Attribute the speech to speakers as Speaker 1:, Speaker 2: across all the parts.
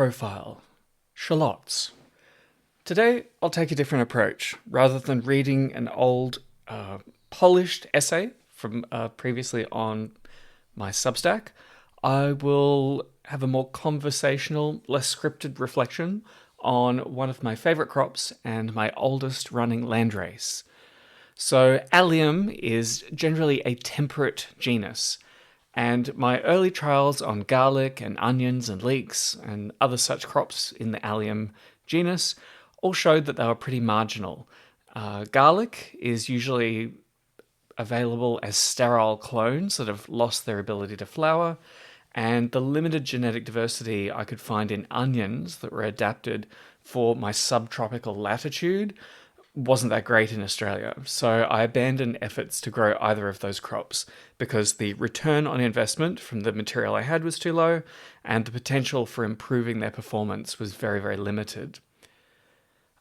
Speaker 1: profile, Shallots. Today, I'll take a different approach. Rather than reading an old, polished essay from previously on my Substack, I will have a more conversational, less scripted reflection on one of my favourite crops and my oldest running landrace. So, Allium is generally a temperate genus, and my early trials on garlic and onions and leeks and other such crops in the Allium genus all showed that they were pretty marginal. Garlic is usually available as sterile clones that have lost their ability to flower, and the limited genetic diversity I could find in onions that were adapted for my subtropical latitude wasn't that great in Australia. So I abandoned efforts to grow either of those crops because the return on investment from the material I had was too low, and the potential for improving their performance was very, very limited.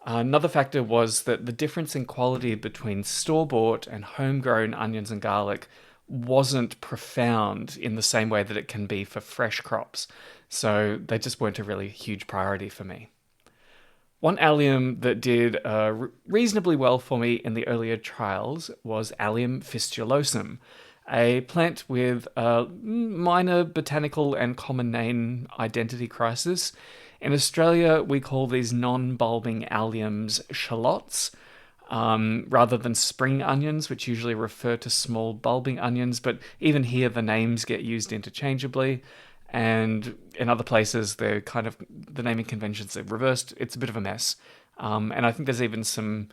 Speaker 1: Another factor was that the difference in quality between store-bought and homegrown onions and garlic wasn't profound in the same way that it can be for fresh crops, so they just weren't a really huge priority for me. One allium that did reasonably well for me in the earlier trials was Allium fistulosum, a plant with a minor botanical and common name identity crisis. In Australia, we call these non-bulbing alliums shallots, rather than spring onions, which usually refer to small bulbing onions, but even here the names get used interchangeably. And in other places, the naming conventions are reversed. It's a bit of a mess. And I think there's even some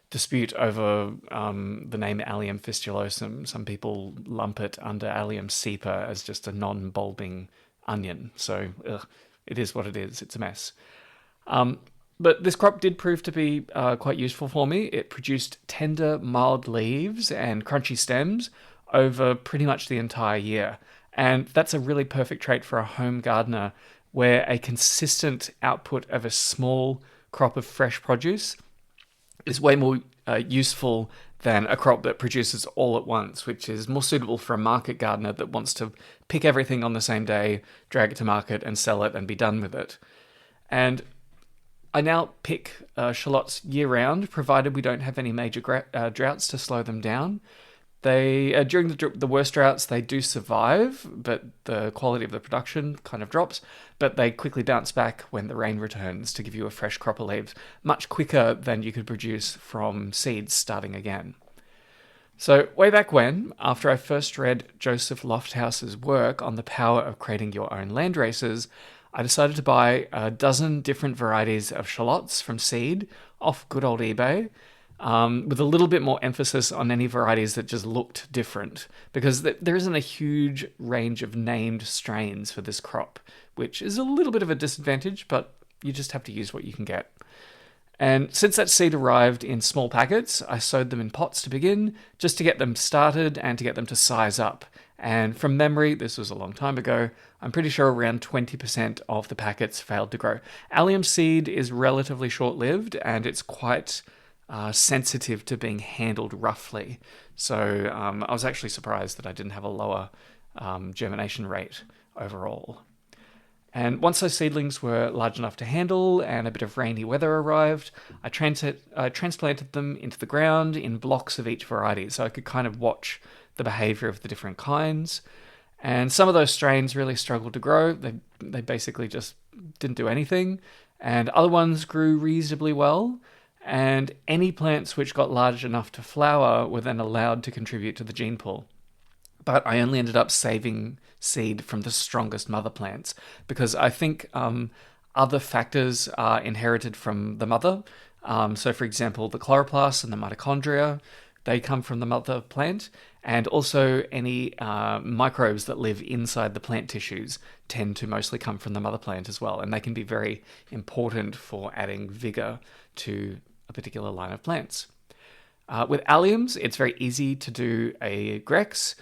Speaker 1: dispute over the name Allium fistulosum. Some people lump it under Allium cepa as just a non-bulbing onion. So it is what it is. It's a mess. But this crop did prove to be quite useful for me. It produced tender, mild leaves and crunchy stems over pretty much the entire year. And that's a really perfect trait for a home gardener, where a consistent output of a small crop of fresh produce is way more useful than a crop that produces all at once, which is more suitable for a market gardener that wants to pick everything on the same day, drag it to market and sell it and be done with it. And I now pick shallots year-round, provided we don't have any major droughts to slow them down. During the worst droughts, they do survive, but the quality of the production kind of drops. But they quickly bounce back when the rain returns to give you a fresh crop of leaves, much quicker than you could produce from seeds starting again. So way back when, after I first read Joseph Lofthouse's work on the power of creating your own landraces, I decided to buy a dozen different varieties of shallots from seed off good old eBay, with a little bit more emphasis on any varieties that just looked different, because there isn't a huge range of named strains for this crop, which is a little bit of a disadvantage, but you just have to use what you can get. And since that seed arrived in small packets, I sowed them in pots to begin, just to get them started and to get them to size up. And from memory, this was a long time ago, I'm pretty sure around 20% of the packets failed to grow. Allium seed is relatively short-lived, and it's quite sensitive to being handled roughly. So I was actually surprised that I didn't have a lower germination rate overall. And once those seedlings were large enough to handle and a bit of rainy weather arrived, I transplanted them into the ground in blocks of each variety, so I could kind of watch the behavior of the different kinds. And some of those strains really struggled to grow. They basically just didn't do anything. And other ones grew reasonably well. And any plants which got large enough to flower were then allowed to contribute to the gene pool. But I only ended up saving seed from the strongest mother plants, because I think other factors are inherited from the mother. So, for example, the chloroplasts and the mitochondria, they come from the mother plant, and also any microbes that live inside the plant tissues tend to mostly come from the mother plant as well, and they can be very important for adding vigor to a particular line of plants. With alliums, it's very easy to do a Grex,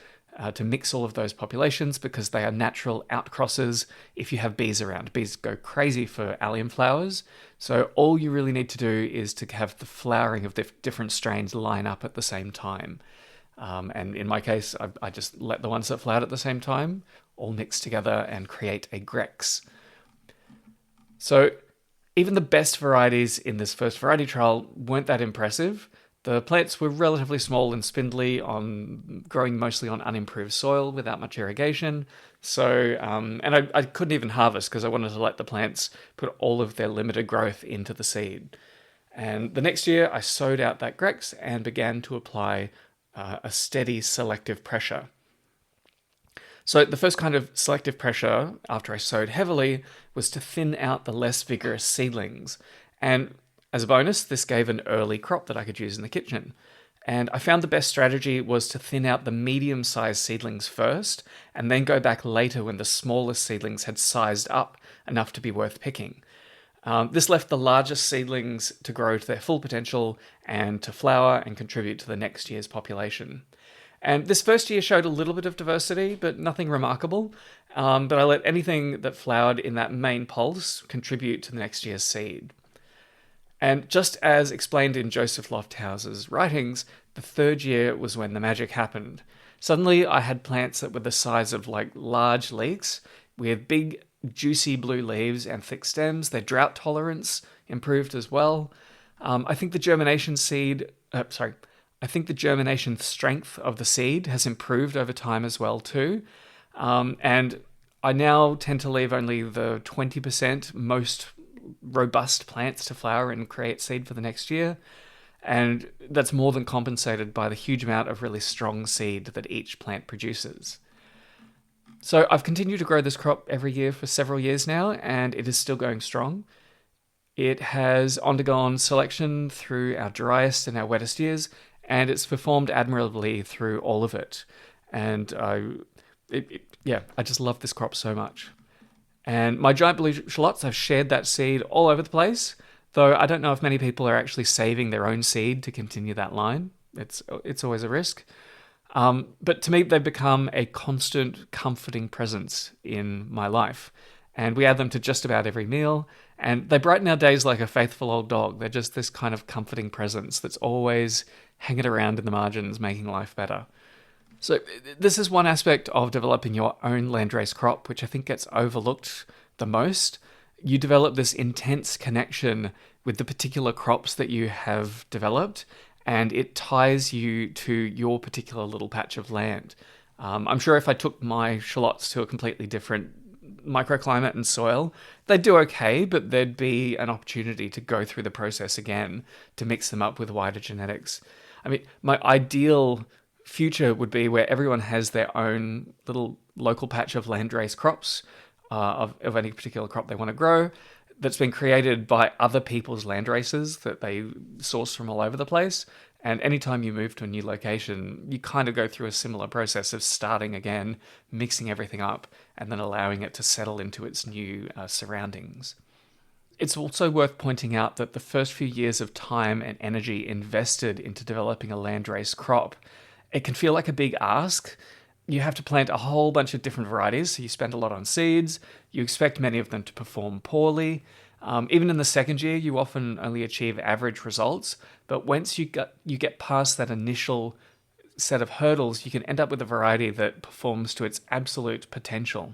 Speaker 1: to mix all of those populations, because they are natural outcrosses if you have bees around. Bees go crazy for allium flowers, so all you really need to do is to have the flowering of different strains line up at the same time. And in my case, I just let the ones that flowered at the same time all mix together and create a Grex. So even the best varieties in this first variety trial weren't that impressive. The plants were relatively small and spindly, growing mostly on unimproved soil without much irrigation. So, and I couldn't even harvest because I wanted to let the plants put all of their limited growth into the seed. And the next year, I sowed out that Grex and began to apply a steady selective pressure. So the first kind of selective pressure, after I sowed heavily, was to thin out the less vigorous seedlings. And as a bonus, this gave an early crop that I could use in the kitchen. And I found the best strategy was to thin out the medium-sized seedlings first, and then go back later when the smallest seedlings had sized up enough to be worth picking. This left the largest seedlings to grow to their full potential and to flower and contribute to the next year's population. And this first year showed a little bit of diversity, but nothing remarkable. But I let anything that flowered in that main pulse contribute to the next year's seed. And just as explained in Joseph Lofthouse's writings, the third year was when the magic happened. Suddenly, I had plants that were the size of like large leeks, with big, juicy blue leaves and thick stems. Their drought tolerance improved as well. I think the germination strength of the seed has improved over time as well too. And I now tend to leave only the 20% most robust plants to flower and create seed for the next year. And that's more than compensated by the huge amount of really strong seed that each plant produces. So I've continued to grow this crop every year for several years now, and it is still going strong. It has undergone selection through our driest and our wettest years, and it's performed admirably through all of it. And I just love this crop so much. And my giant blue shallots, I've shared that seed all over the place, though I don't know if many people are actually saving their own seed to continue that line. It's always a risk. But to me, they've become a constant, comforting presence in my life. And we add them to just about every meal, and they brighten our days like a faithful old dog. They're just this kind of comforting presence that's always hanging around in the margins, making life better. So this is one aspect of developing your own landrace crop, which I think gets overlooked the most. You develop this intense connection with the particular crops that you have developed, and it ties you to your particular little patch of land. I'm sure if I took my shallots to a completely different microclimate and soil, they'd do okay, but there'd be an opportunity to go through the process again to mix them up with wider genetics. I mean, my ideal future would be where everyone has their own little local patch of landrace crops of any particular crop they want to grow that's been created by other people's landraces that they source from all over the place. And anytime you move to a new location, you kind of go through a similar process of starting again, mixing everything up, and then allowing it to settle into its new surroundings. It's also worth pointing out that the first few years of time and energy invested into developing a landrace crop, it can feel like a big ask. You have to plant a whole bunch of different varieties, so you spend a lot on seeds. You expect many of them to perform poorly. Even in the second year, you often only achieve average results. But once you get past that initial set of hurdles, you can end up with a variety that performs to its absolute potential.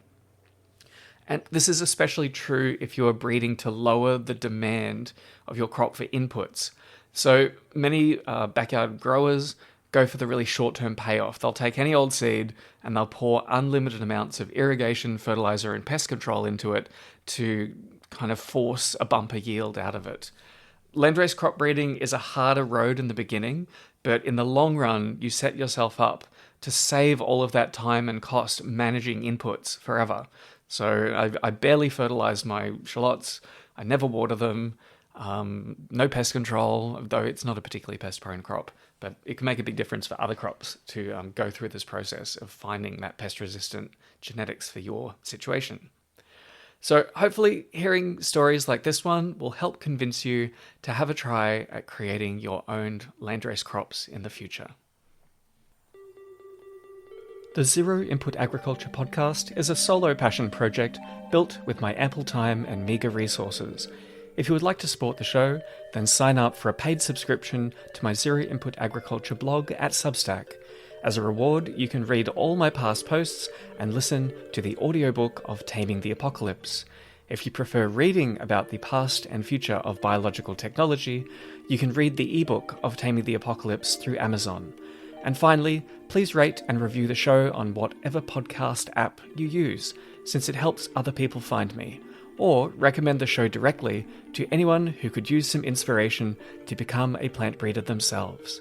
Speaker 1: And this is especially true if you are breeding to lower the demand of your crop for inputs. So many backyard growers go for the really short-term payoff. They'll take any old seed and they'll pour unlimited amounts of irrigation, fertilizer, and pest control into it to kind of force a bumper yield out of it. Landrace crop breeding is a harder road in the beginning, but in the long run, you set yourself up to save all of that time and cost managing inputs forever. So I barely fertilize my shallots. I never water them. No pest control, though it's not a particularly pest-prone crop, but it can make a big difference for other crops to go through this process of finding that pest-resistant genetics for your situation. So hopefully hearing stories like this one will help convince you to have a try at creating your own landrace crops in the future. The Zero Input Agriculture podcast is a solo passion project built with my ample time and meagre resources. If you would like to support the show, then sign up for a paid subscription to my Zero Input Agriculture blog at Substack. As a reward, you can read all my past posts and listen to the audiobook of Taming the Apocalypse. If you prefer reading about the past and future of biological technology, you can read the ebook of Taming the Apocalypse through Amazon. And finally, please rate and review the show on whatever podcast app you use, since it helps other people find me. Or recommend the show directly to anyone who could use some inspiration to become a plant breeder themselves.